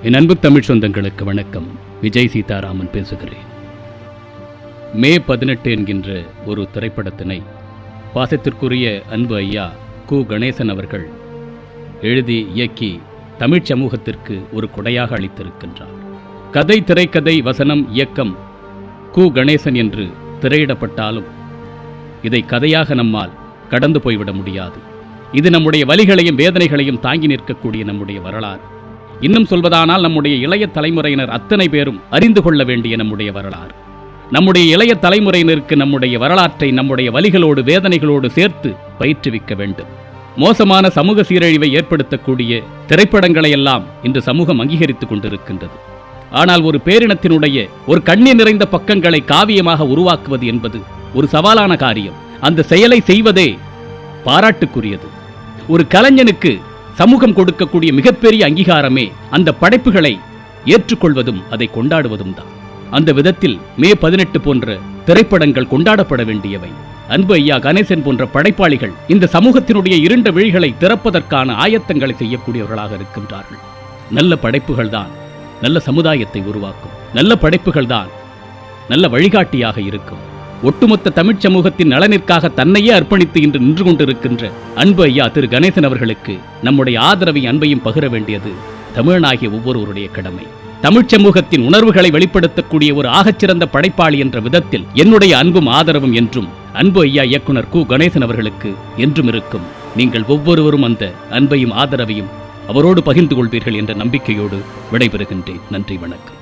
என் அன்பு தமிழ் சொந்தங்களுக்கு வணக்கம். விஜய் சீதாராமன் பேசுகிறேன். மே 18 என்கின்ற ஒரு திரைப்படத்தினை பாசத்திற்குரிய அன்பு ஐயா கு கணேசன் அவர்கள் எழுதி இயக்கி தமிழ் சமூகத்திற்கு ஒரு கொடையாக அளித்திருக்கின்றார். கதை, திரைக்கதை, வசனம், இயக்கம் கு கணேசன் என்று திரையிடப்பட்டாலும் இதை கதையாக நம்மால் கடந்து போய்விட முடியாது. இது நம்முடைய வலிகளையும் வேதனைகளையும் தாங்கி நிற்கக்கூடிய நம்முடைய வரலாறு. இன்னும் சொல்வதானால் நம்முடைய இளைய தலைமுறையினர் அத்தனை பேரும் அறிந்து கொள்ள வேண்டிய நம்முடைய வரலாறு. நம்முடைய இளைய தலைமுறையினருக்கு நம்முடைய வரலாற்றை நம்முடைய வலிகளோடு வேதனைகளோடு சேர்த்து பயிற்றுவிக்க வேண்டும். மோசமான சமூக சீரழிவை ஏற்படுத்தக்கூடிய திரைப்படங்களை எல்லாம் இன்று சமூகம் அங்கீகரித்துக் கொண்டிருக்கின்றது. ஆனால் ஒரு பேரினத்தினுடைய ஒரு கண்ணீர் நிறைந்த பக்கங்களை காவியமாக உருவாக்குவது என்பது ஒரு சவாலான காரியம். அந்த செயலை செய்வதே பாராட்டுக்குரியது. ஒரு கலைஞனுக்கு சமூகம் கொடுக்கக்கூடிய மிகப்பெரிய அங்கீகாரமே அந்த படைப்புகளை ஏற்றுக்கொள்வதும் அதை கொண்டாடுவதும் தான். அந்த விதத்தில் மே 18 போன்ற திரைப்படங்கள் கொண்டாடப்பட வேண்டியவை. அன்பு ஐயா கணேசன் போன்ற படைப்பாளிகள் இந்த சமூகத்தினுடைய இருண்ட விழிகளை திறப்பதற்கான ஆயத்தங்களை செய்யக்கூடியவர்களாக இருக்கின்றார்கள். நல்ல படைப்புகள் தான் நல்ல சமுதாயத்தை உருவாக்கும். நல்ல படைப்புகள் தான் நல்ல வழிகாட்டியாக இருக்கும். ஒட்டுமொத்த தமிழ்ச் சமூகத்தின் நலனிற்காக தன்னையே அர்ப்பணித்து இன்று நின்று கொண்டிருக்கின்ற அன்பு ஐயா திரு கணேசன் அவர்களுக்கு நம்முடைய ஆதரவையும் அன்பையும் பகிர வேண்டியது தமிழனாகிய ஒவ்வொருவருடைய கடமை. தமிழ்ச் சமூகத்தின் உணர்வுகளை வெளிப்படுத்தக்கூடிய ஒரு ஆகச்சிறந்த படைப்பாளி என்ற விதத்தில் என்னுடைய அன்பும் ஆதரவும் என்றும் அன்பு ஐயா இயக்குனர் கு கணேசன் அவர்களுக்கு என்றும் இருக்கும். நீங்கள் ஒவ்வொருவரும் அந்த அன்பையும் ஆதரவையும் அவரோடு பகிர்ந்து கொள்வீர்கள் என்ற நம்பிக்கையோடு விடைபெறுகின்றேன். நன்றி, வணக்கம்.